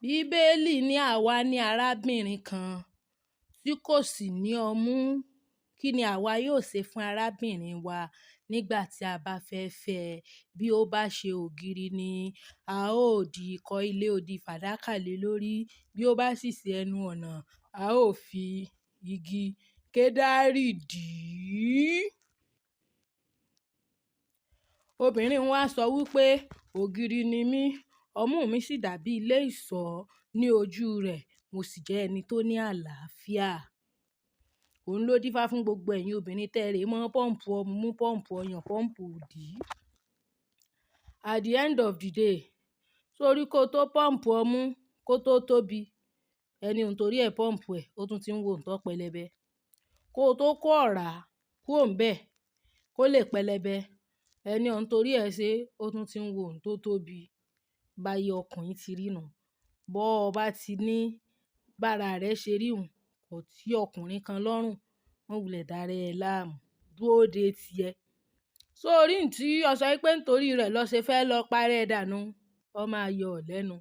Bíbélì ní àwa ní arábìnrin kan tí kò sì ní ọmú. Kí ni àwa yóò ṣe fún arábìnrin wa nígbà tí a bá fẹ́ fẹ́ ẹ? Bí ó bá ṣe ògiri ni a ó di kọ́ ilé odi fàdákà lé lórí. Bí ó bá sì ṣe ẹnu ọ̀nà, a ó fi igi kedari dì í. Obìnrin wa sọ wípé ògiri ni mí, ọmú mi sì dàbí ilé ìṣọ́ ní ojú rẹ̀, mo sì jẹ́ ẹni tó ní àlàáfíà. Òun ló dífá fún gbogbo ẹ̀yin obìnrin tẹ́rẹ̀ẹ́ mọ́ pọ́ǹpù ọmú, pọ́ǹpù ọyàn, pọ́ǹpù òdì. At the end of the day, sórí kó tó pọ́ǹpù ọmú kó tó tóbi, ẹni òun torí ẹ̀ pọ́ǹpù ẹ̀, ó tún ti ń wo ǹtọ́ pẹlẹbẹ. Kó tó kó ọ̀rá kúrò ńbẹ̀ kó lè pẹlẹbẹ, ẹni òun torí ẹ̀ ṣe, ó tún ti ń wo ǹ tó tóbi. Báyé ọkùnrin ti rí nù. Bọ́ ọ bá ti ní bára rẹ ṣe rí hùn, kò tí ọkùnrin kan lọ́rùn, wọ́n wulẹ̀ dára ẹ láàmú, dúró de ti ẹ. Sórí ǹ tí ọ sọ wípé nítorí rẹ̀ lọ ṣe fẹ́ lọ parẹ́ dànù, ọ máa yọ ọ́ lẹ́nu.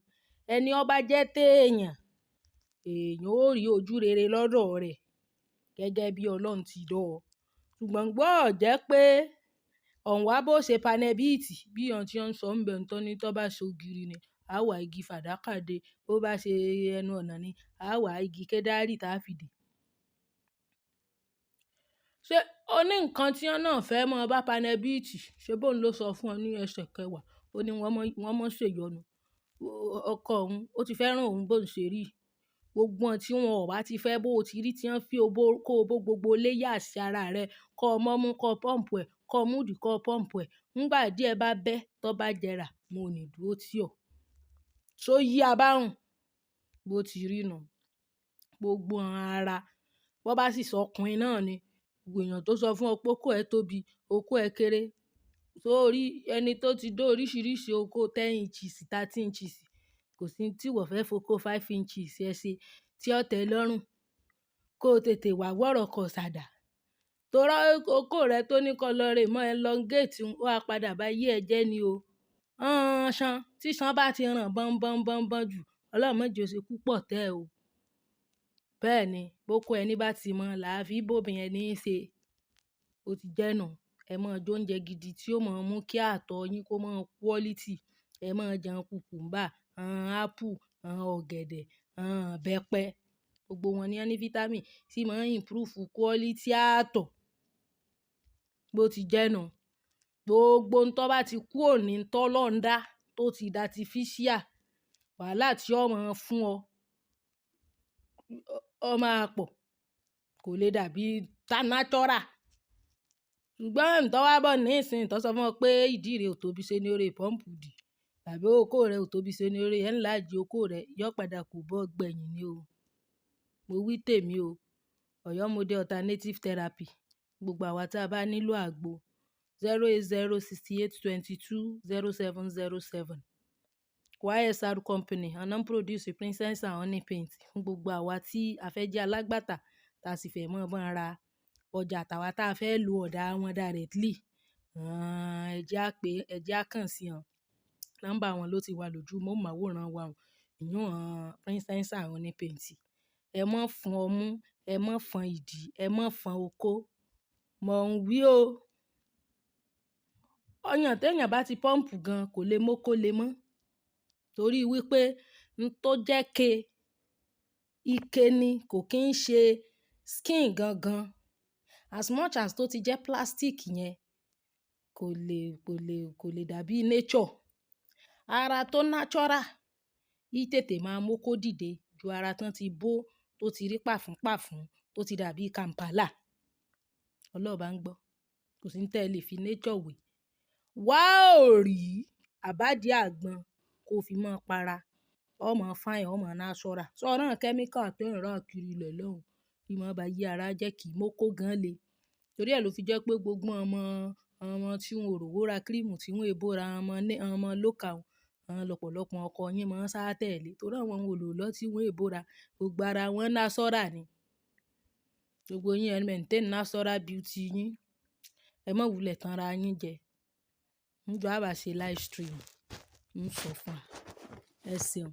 Ẹni ọ bá jẹ́ téèyàn, èèyàn ó rí ojú rere lọ́dọ̀ rẹ̀ gẹ́gẹ́ bí Ọlọ́run ti dọ̀ ọ́. Ṣùgbọ́n gbọ́ ọ jẹ́ pé ọ̀hun wá bó ṣe panẹ́bíìtì bí ọ̀n tí ó ń sọ ń bẹ̀ ń tọ́ ní tó bá ṣe ògiri ni, a wá igi fàdákà dé. Bó bá ṣe ẹnu ọ̀nà ni, a wá igi kedari táa fi dè. Ṣé ó ní nǹkan tí wọ́n náà fẹ́ mọ bá panẹ́bíìtì? Ṣé bóun ló sọ fún ọ ní ẹsẹ̀ kẹwàá? Ó ní wọ́n mọ̀ ṣe yọnu. Ọkọ òun, ó ti fẹ́ràn òun bó ń ṣe rí. Gbogbo wọn tí wọn ò bá ti fẹ́ bó ti rí tí wọ́n fi kó bó gbogbo léyà sí ara rẹ̀, kọ́ ọmọ mú kọ́ pọ́ǹpù ẹ̀, kọ́ múdì kọ́ pọ́ǹpù ẹ̀. Ńgbà díẹ̀ bá bẹ́ tó bá jẹrà, mo ní dúró tì ọ́. Ṣó yí a bá hùn bó ti rí nù. Gbogbo ara, bó bá sì sọ ọkùnrin náà ni, èèyàn tó sọ fún ọ pé okó ẹ tóbi, okó ẹ kéré. Sórí ẹni tó ti dó oríṣiríṣi okó 10 inches, 13 inches, kò sí tí wọ́n fẹ́ fokó 5 inches ẹ ṣe tí ó tẹ́ lọ́rùn. Kó tètè wá wọ̀rọ̀ kọ sàdá. Torọ́ okó rẹ tó ní kọlọ̀rè mọ́ elongate ó á padà bá yé ẹ jẹ́ ni o. Ṣan tí ṣan bá ti ràn bọ́n jù, Ọlọ́run má jẹ́ ó ṣe púpọ̀ tẹ́ ẹ o. Bẹ́ẹ̀ ni, bóko ẹni bá ti mọ̀ làá fi bóbin ẹni ṣe. Ó ti jẹ́ nù. Ẹ máa jẹ oúnjẹ gidi tí ó máa mú kí àtọ̀ yín kó máa quality. Ẹ máa jẹun cucumber, apple, ọ̀gẹ̀dẹ̀, ìbẹ́pẹ. Gbogbo wọn ní wọ́n ní vitamin tí máa ń improve quality àtọ̀. Bó ti jẹ́ nù. Gbogbo ǹ tó bá ti kúrò ní tó Ọlọ́run dá tó ti di artificial, wàhálà tí ó máa fún ọ máa pọ̀. Kò lè dàbí natural. Ṣùgbọ́n ǹ tó wá bọ̀ ní ìsìn tó sọ fún ọ pé ìdí rẹ ò tóbi ṣe ní orí pọ́ǹpù dì, tàbí okó rẹ ò tóbi ṣe ní orí enlarge okó rẹ, yóò padà kò bọ́ gbẹ̀yìn ni o. Mo wí tèmi o. Ọ̀yọ́ Model Alternative Therapy. Gbogbo àwa tí a bá nílò àgbo 08068220707. YSR Company, àwọn produce Princess and Honey Paint. Fún gbogbo àwa tí a fẹ́ jẹ́ alágbàtà tá sì fẹ́ mọ̀ bọ́n ra ọjà tàwa tá fẹ́ lo ọ̀dà wọn directly. Ẹ jẹ́ á kàn sí wọn. Nọ́mbà wọn ló ti wà lójú móhùnmáwòrán wa. Ìyún Princess and Honey Paint. Ẹ mọ́ fún ọmú, ẹ mọ́ fọn ìdí, ẹ mọ́ fọn okó. Mọ̀ ń wí o. Ọyàn tí èèyàn bá ti pọ́ǹpù gan kò lè mọ́ kó lè mọ́. Torí wípé ǹ tó jẹ́ ike ni kò kí ń ṣe skin gangan. As much as tó ti jẹ́ plastic yẹn, kò lè dàbí nature. Ara tó natural, í tètè máa mú kó dìde ju ara tán ti bó tó ti rí pàfún tó ti dàbí Kampala. Ọlọ́run bá ń gbọ́. Kò sí ní tẹ́ lè fi nature wé. Wá ò rí àbádé àgbọn kó fi mọ́ para. Ọ mọ fine, ọ mọ natural. Sọ́rán chemical tó ń rà kiri ilẹ̀ lọ́hùn. Kí mọ́ bá yí ara jẹ́ kí mọ́kó gan le. Torí ẹ ló fi jẹ́ pé gbogbo ọmọ tí wọn ò rówó ra cream tí wọn èbó ra ọmọ local, lọ́pọ̀lọpọ̀ ọkọ yín máa ń sá tẹ̀lé. Torí àwọn ò lò lọ tí wọn èbó ra. Gbogbo ara wọn natural ni. Gbogbo yín ẹ maintain natural beauty yín. Ẹ má wulẹ̀ tán ra yín jẹ. Ǹjọ́ a bá ṣe live stream, ń sọ fún ẹ. Ẹ ṣeun.